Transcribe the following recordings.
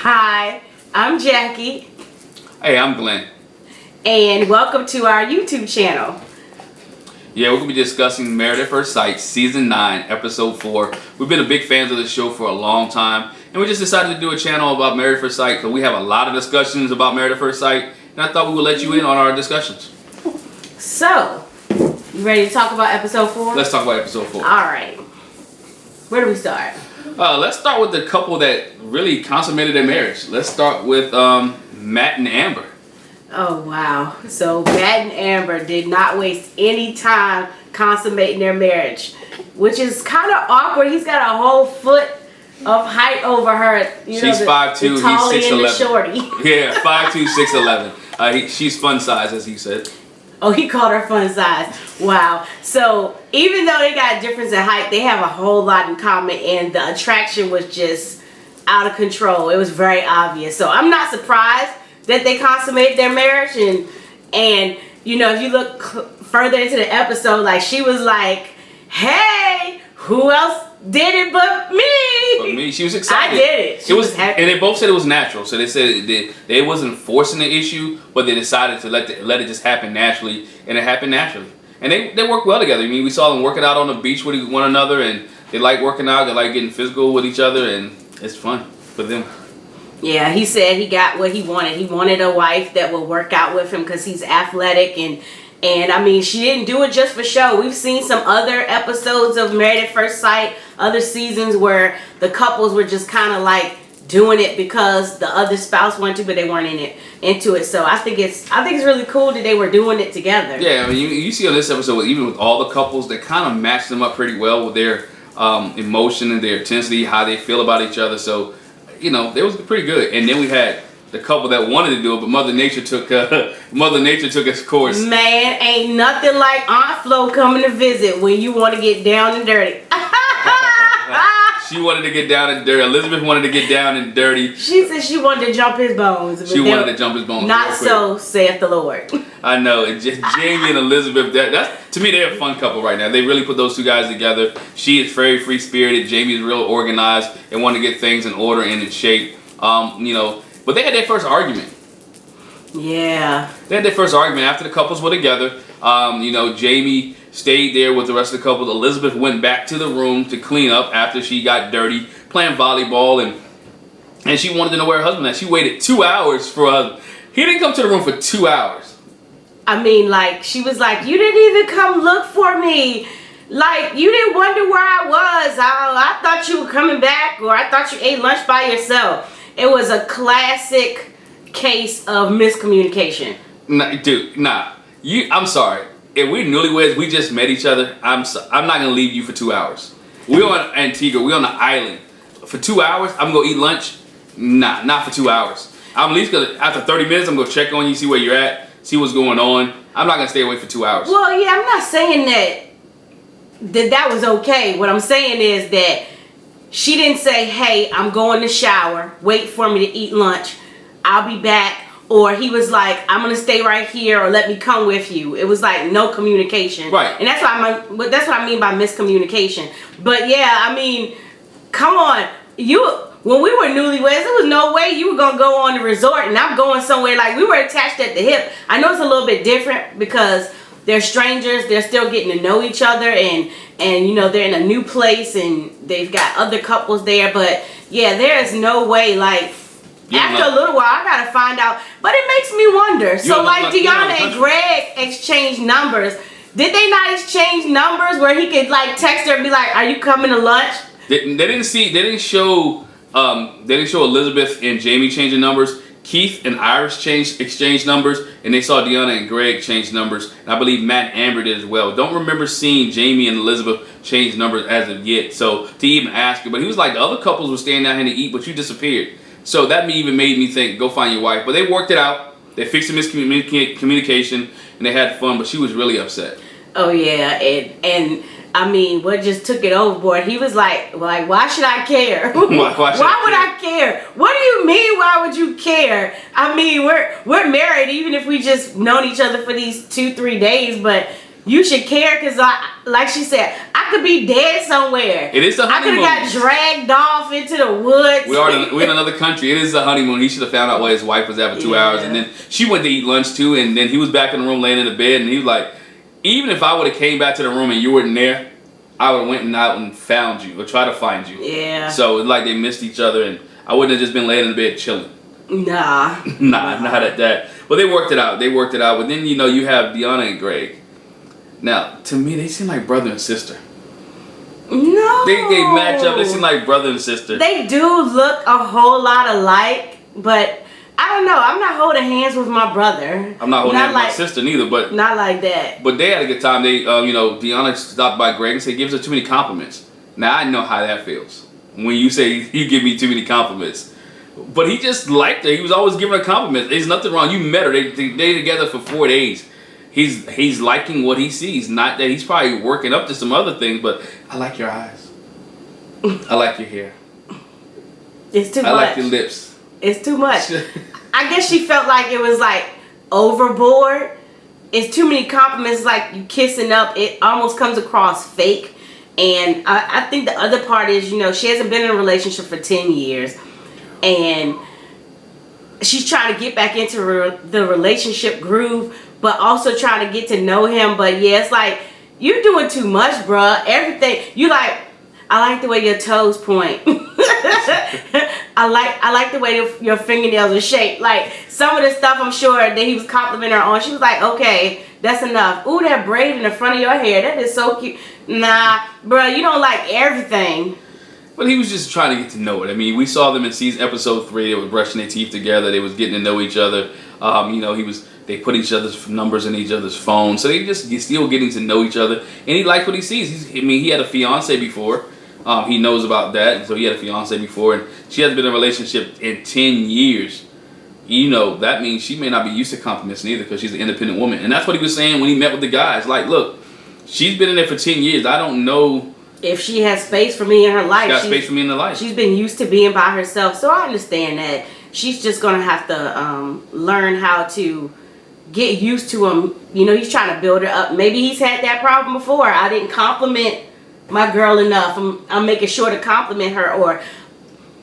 Hi, I'm Jackie. Hey, I'm Glenn. And welcome to our YouTube channel. Yeah, we're going to be discussing Married at First Sight, Season 9, Episode 4. We've been a big fans of this show for a long time, and we just decided to do a channel about Married at First Sight because we have a lot of discussions about Married at First Sight, and I thought we would let you in on our discussions. So, you ready to talk about Episode 4? Let's talk about Episode 4. Alright. Where do we start? Let's start with the couple that really consummated their marriage. Let's start with Matt and Amber. Oh, wow. So, Matt and Amber did not waste any time consummating their marriage, which is kind of awkward. He's got a whole foot of height over her. She's 5'2", he's 6'11". Shorty. Yeah, 5'2", 6'11". She's fun size, as he said. Oh, he called her fun size. Wow. So, even though they got a difference in height, they have a whole lot in common, and the attraction was just out of control. It was very obvious. So, I'm not surprised that they consummated their marriage, and you know, if you look further into the episode, like, she was like, hey, who else did it but me? But me, she was excited. I did it. She was happy. And they both said it was natural. So they said they wasn't forcing the issue, but they decided to let it just happen naturally, and it happened naturally. And they work well together. I mean, we saw them working out on the beach with one another, and they like working out. They like getting physical with each other, and it's fun for them. Yeah, he said he got what he wanted. He wanted a wife that would work out with him because he's athletic, and I mean, she didn't do it just for show. We've seen some other episodes of Married at First Sight, other seasons where the couples were just kind of like doing it because the other spouse wanted to, but they weren't into it. So I think it's really cool that they were doing it together. Yeah, I mean, you see on this episode, even with all the couples, they kind of matched them up pretty well with their emotion and their intensity, how they feel about each other. So, you know, it was pretty good. And then we had the couple that wanted to do it, but Mother Nature took its course. Man, ain't nothing like Aunt Flo coming to visit when you want to get down and dirty. She wanted to get down and dirty. Elizabeth wanted to get down and dirty. She said she wanted to jump his bones. She wanted to jump his bones. Not so, saith the Lord. I know. It's just Jamie and Elizabeth, that's to me, they're a fun couple right now. They really put those two guys together. She is very free-spirited. Jamie is real organized and want to get things in order and in shape. You know, but they had their first argument. Yeah. They had their first argument after the couples were together. You know, Jamie stayed there with the rest of the couples. Elizabeth went back to the room to clean up after she got dirty playing volleyball, and she wanted to know where her husband was. She waited 2 hours for her husband. He didn't come to the room for 2 hours. I mean, like, she was like, you didn't even come look for me. Like, you didn't wonder where I was. I thought you were coming back, or I thought you ate lunch by yourself. It was a classic case of miscommunication. Nah, dude, nah. I'm sorry. If we're newlyweds, we just met each other. I'm not gonna leave you for 2 hours. We're on Antigua. We're on the island for 2 hours. I'm gonna eat lunch. Nah, not for 2 hours. I'm at least gonna, after 30 minutes, I'm gonna check on you, see where you're at, see what's going on. I'm not gonna stay away for 2 hours. Well, yeah, I'm not saying that was okay. What I'm saying is that she didn't say, hey, I'm going to shower. Wait for me to eat lunch. I'll be back. Or he was like, I'm gonna stay right here, or let me come with you. It was like no communication. Right. And that's what I mean by miscommunication. But yeah, I mean, come on. When we were newlyweds, there was no way you were gonna go on the resort and I'm going somewhere. Like, we were attached at the hip. I know it's a little bit different because they're strangers. They're still getting to know each other, and you know, they're in a new place and they've got other couples there. But yeah, there is no way, like, after a little while, I gotta find out. But it makes me wonder. So, like, Deanna and Greg exchanged numbers. Did they not exchange numbers where he could, like, text her and be like, "Are you coming to lunch?" They didn't show Elizabeth and Jamie changing numbers. Keith and Iris exchanged numbers, and they saw Deanna and Greg change numbers. And I believe Matt and Amber did as well. Don't remember seeing Jamie and Elizabeth change numbers as of yet. So to even ask her, but he was like, the other couples were staying down here to eat, but you disappeared. So that even made me think, go find your wife. But they worked it out. They fixed the miscommunication, and they had fun, but she was really upset. Oh, yeah. And I mean, what just took it overboard? He was like, why should I care? Why would I care? What do you mean, why would you care? I mean, we're married, even if we just known each other for these 2-3 days, but You should care because, like she said, I could be dead somewhere. It is the honeymoon. I could have got dragged off into the woods. We're in another country. It is the honeymoon. He should have found out where his wife was at for 2 hours, and then she went to eat lunch too, and then he was back in the room laying in the bed, and he was like, even if I would have came back to the room and you weren't there, I would have went out and found you or tried to find you. Yeah. So it's like they missed each other, and I wouldn't have just been laying in the bed chilling. Nah, not at that. But they worked it out. But then you have Deanna and Greg. Now, to me, they seem like brother and sister. No. They match up. They seem like brother and sister. They do look a whole lot alike, but I don't know. I'm not holding hands with my brother. I'm not holding hands with my sister neither, but not like that. But they had a good time. They, Deanna stopped by Greg and said, "Gives her too many compliments." Now I know how that feels when you say you give me too many compliments. But he just liked her. He was always giving her compliments. There's nothing wrong. You met her. They together for 4 days. He's liking what he sees. Not that he's probably working up to some other things, but I like your eyes. I like your hair. It's too much. I like your lips. It's too much. I guess she felt like it was like overboard. It's too many compliments, like you kissing up. It almost comes across fake. And I think the other part is, she hasn't been in a relationship for 10 years. And she's trying to get back into the relationship groove, but also trying to get to know him. But yeah, it's like, you're doing too much, bruh. Everything. You like, I like the way your toes point. I like the way your fingernails are shaped. Like, some of the stuff I'm sure that he was complimenting her on, she was like, okay, that's enough. Ooh, that braid in the front of your hair, that is so cute. Nah, bruh, you don't like everything. But he was just trying to get to know it. I mean, we saw them in episode 3. They were brushing their teeth together. They was getting to know each other. They put each other's numbers in each other's phones. So you're still getting to know each other. And he liked what he sees. He had a fiance before. He knows about that. So he had a fiance before. And she hasn't been in a relationship in 10 years. That means she may not be used to compliments neither because she's an independent woman. And that's what he was saying when he met with the guys. Like, look, she's been in there for 10 years. I don't know if she has space for me in her life. She's got space for me in her life. She's been used to being by herself. So I understand that. She's just going to have to learn how to get used to him. He's trying to build her up. Maybe he's had that problem before. I didn't compliment my girl enough. I'm making sure to compliment her. Or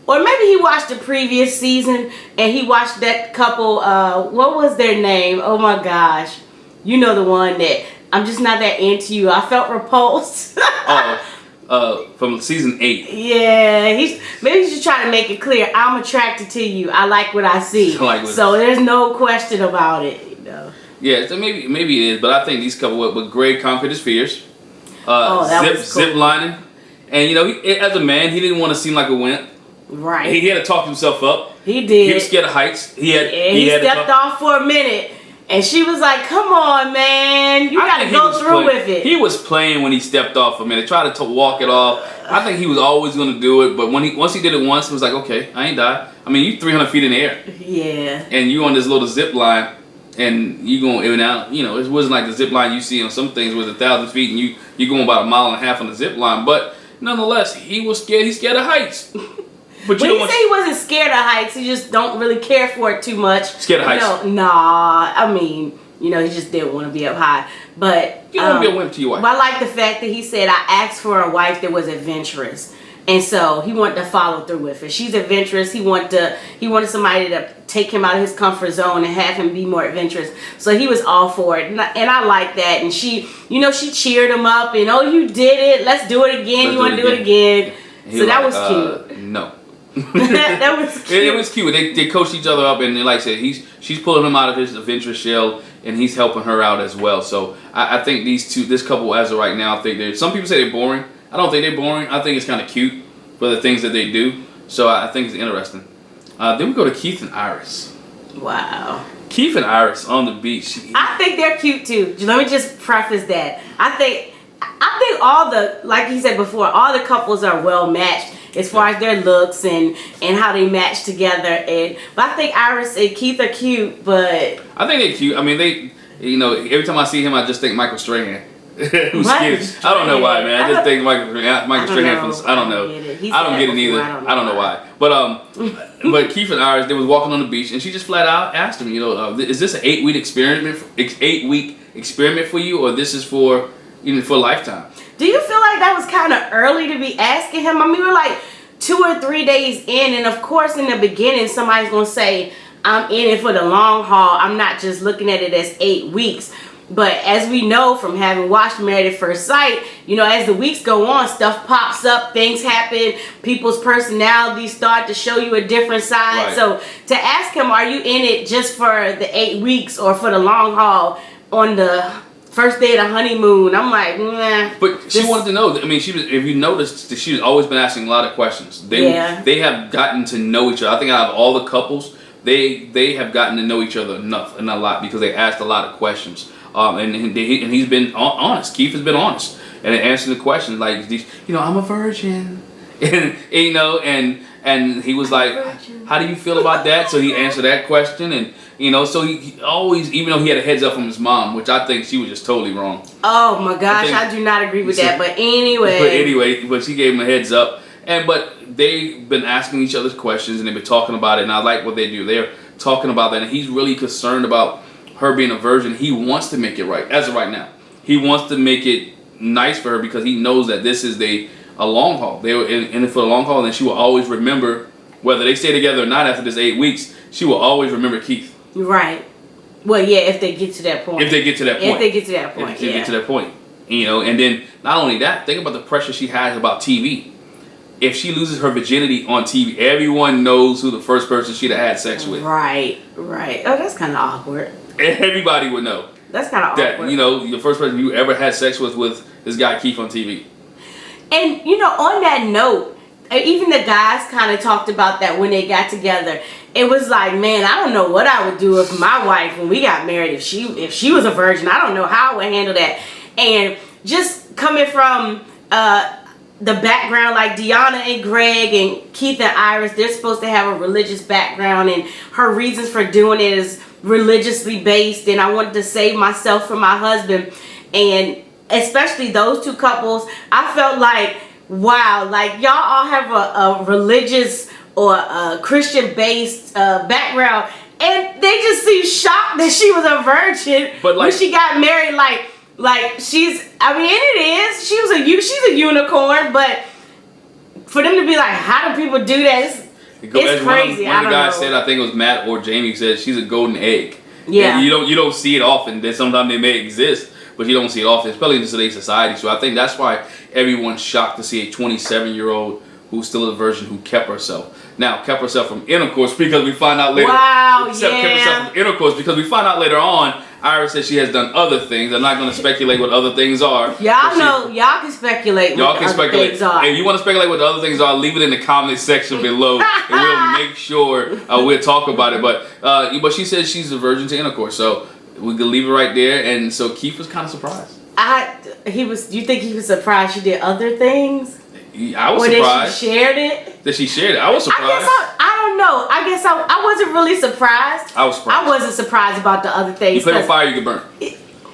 maybe he watched the previous season and he watched that couple. What was their name? Oh my gosh. You know the one that, I'm just not that into you. I felt repulsed. From season 8. Yeah, maybe he's just trying to make it clear. I'm attracted to you. I like what I see. So there's no question about it. Yeah, so maybe it is, but I think these couple with Greg conquered his fears. That was cool. Zip lining, and as a man, he didn't want to seem like a wimp. Right. He had to talk himself up. He did. He was scared of heights. He stepped off for a minute. And she was like, come on, man. You got to go through with it. He was playing when he stepped off a minute. Tried to walk it off. I think he was always going to do it. But once he did it once, he was like, okay, I ain't died. I mean, you 300 feet in the air. Yeah. And you on this little zip line. And you going in and out. It wasn't like the zip line you see on some things with 1,000 feet. And you going about 1.5 miles on the zip line. But nonetheless, he was scared. He's scared of heights. But when he said he wasn't scared of heights, he just don't really care for it too much. Scared of heights? Nah. I mean, he just didn't want to be up high. But you don't want to be a wimp to your wife. But I like the fact that he said, I asked for a wife that was adventurous. And so he wanted to follow through with it. She's adventurous. He wanted somebody to take him out of his comfort zone and have him be more adventurous. So he was all for it. And I like that. And she cheered him up. And, oh, you did it. Let's do it again. You want to do it again. So that was cute. No. That was cute. It was cute. They coached each other up, and like I said, she's pulling him out of his adventurous shell, and he's helping her out as well. So I think this couple as of right now, I think some people say they're boring. I don't think they're boring. I think it's kind of cute for the things that they do. So I think it's interesting. Then we go to Keith and Iris. Wow. Keith and Iris on the beach. I think they're cute too. Let me just preface that. I think all the, like he said before, all the couples are well matched as far as their looks and how they match together. But I think Iris and Keith are cute, but I think they're cute. I mean, every time I see him, I just think Michael Strahan. Who's skinny? I don't know why, man. I just think Michael Strahan. I don't know. I don't get it either. I don't know why. But Keith and Iris, they was walking on the beach, and she just flat out asked him, is this an 8-week experiment? 8-week experiment for you, or this is for for a lifetime? Do you feel like that was kind of early to be asking him? I mean, we're like 2 or 3 days in, and of course, in the beginning, somebody's gonna say, "I'm in it for the long haul. I'm not just looking at it as 8 weeks." But as we know from having watched Married at First Sight, as the weeks go on, stuff pops up, things happen, people's personalities start to show you a different side. Right. So to ask him, are you in it just for the 8 weeks or for the long haul on the first day of the honeymoon? I'm like, nah. But she wanted to know. I mean, she was. If you noticed, she's always been asking a lot of questions. They have gotten to know each other. I think out of all the couples, they have gotten to know each other enough and a lot because they asked a lot of questions. And he's been honest. Keith has been honest and answering the questions like, I'm a virgin, and he was like, how do you feel about that? So he answered that question, and so he always, even though he had a heads up from his mom, which I think she was just totally wrong. Oh my gosh, I do not agree with that. But anyway, she gave him a heads up, but they've been asking each other's questions and they've been talking about it, and I like what they do. They're talking about that, and he's really concerned about her being a virgin. He wants to make it right as of right now. He wants to make it nice for her because he knows that this is a long haul. They were in it for the long haul, and she will always remember, whether they stay together or not after this 8 weeks, she will always remember Keith. Right. Well, yeah, if they get to that point. If they get to that point. And then not only that, think about the pressure she has about TV. If she loses her virginity on TV, everyone knows who the first person she'd have had sex with. Right. Oh, that's kind of awkward. Everybody would know. That's kind of awkward. That, the first person you ever had sex with was this guy Keith on TV. And, on that note, even the guys kind of talked about that when they got together. It was like, man, I don't know what I would do if my wife, when we got married, if she was a virgin, I don't know how I would handle that. And just coming from the background, like Deanna and Greg and Keith and Iris, they're supposed to have a religious background, and her reasons for doing it is religiously based, and I wanted to save myself from my husband. And especially those two couples, I felt like, wow, like y'all all have a religious or a Christian based background, and they just seem shocked that she was a virgin when she got married. Like she's, and it is, she's a unicorn, but for them to be like, how do people do that? It's crazy. One of the guys said, I think it was Matt or Jamie, said she's a golden egg. Yeah. And you don't see it often. That sometimes they may exist, but you don't see it often, especially in today's society. So I think that's why everyone's shocked to see a 27-year-old who's still a virgin who kept herself. Now, kept herself from intercourse because we find out later. Wow, Kept herself from intercourse because we find out later on, Iris said she has done other things. I'm not going to speculate what other things are. Y'all can speculate what the other things are. If you want to speculate what the other things are, leave it in the comment section below, and we'll make sure we'll talk about it. But she said she's a virgin to intercourse, so we can leave it right there. And so Keith was kind of surprised. You think he was surprised she did other things? I was surprised. That she shared it? That she shared it. I was surprised. I don't know. I guess I wasn't really surprised. I was surprised. I wasn't surprised about the other things. You play with fire, you get burnt.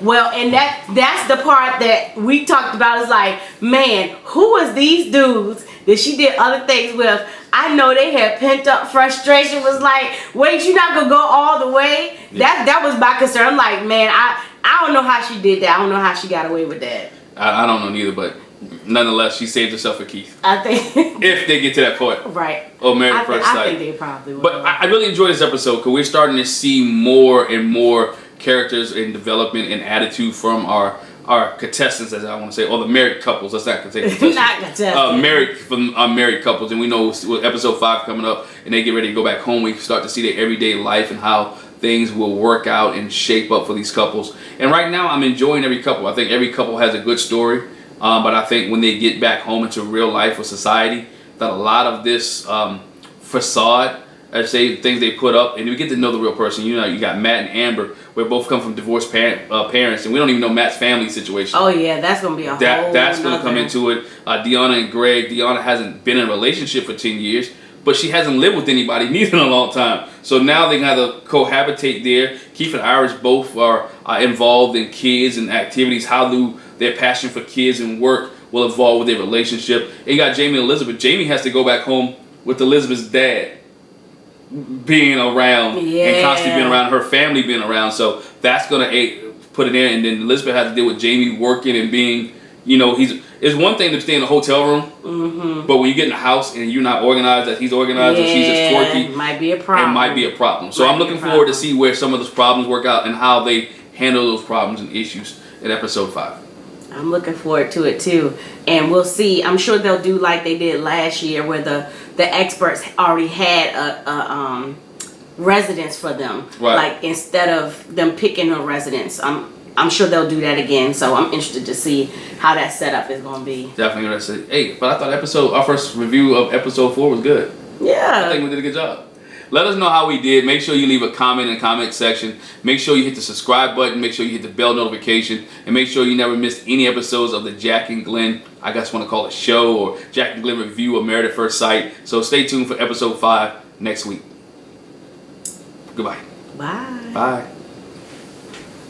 Well, and that's the part that we talked about, is like, man, who was these dudes that she did other things with? I know they had pent up frustration, was like, wait, you're not gonna go all the way? Yeah. That was my concern. I'm like, man, I don't know how she did that. I don't know how she got away with that. I don't know neither, but nonetheless, she saved herself for Keith. I think if they get to that point, right? Or Married at First Sight. I think they probably will. But I really enjoyed this episode because we're starting to see more and more characters and development and attitude from our contestants, as I want to say, or the married couples. Let's not say contestants. Not contestants. Married couples, and we know with episode 5 coming up, and they get ready to go back home. We start to see their everyday life and how things will work out and shape up for these couples. And right now, I'm enjoying every couple. I think every couple has a good story. But I think when they get back home into real life or society, that a lot of this facade, I say things they put up, and we get to know the real person. You got Matt and Amber. We both come from divorced parents, and we don't even know Matt's family situation. Oh yeah, that's gonna be a whole. That's gonna come into it. Deanna and Greg. Deanna hasn't been in a relationship for 10 years, but she hasn't lived with anybody neither in a long time. So now they got to cohabitate there. Keith and Iris both are involved in kids and activities. How do their passion for kids and work will evolve with their relationship. And you got Jamie and Elizabeth. Jamie has to go back home with Elizabeth's dad being around and constantly being around, her family being around. So that's going to put it in. And then Elizabeth has to deal with Jamie working and being, it's one thing to stay in a hotel room, but when you get in the house and you're not organized, that he's organized, or she's just quirky, it might be a problem. It might be a problem. So I'm looking forward to see where some of those problems work out and how they handle those problems and issues in episode 5. I'm looking forward to it too, and we'll see. I'm sure they'll do like they did last year, where the experts already had a residence for them. Right. Like instead of them picking a residence, I'm sure they'll do that again. So I'm interested to see how that setup is going to be. Definitely interested. Hey, but I thought our first review of episode 4 was good. Yeah. I think we did a good job. Let us know how we did. Make sure you leave a comment in the comment section. Make sure you hit the subscribe button. Make sure you hit the bell notification. And make sure you never miss any episodes of the Jack and Glenn, I guess want to call it show, or Jack and Glenn review of Married at First Sight. So stay tuned for episode 5 next week. Goodbye. Bye. Bye.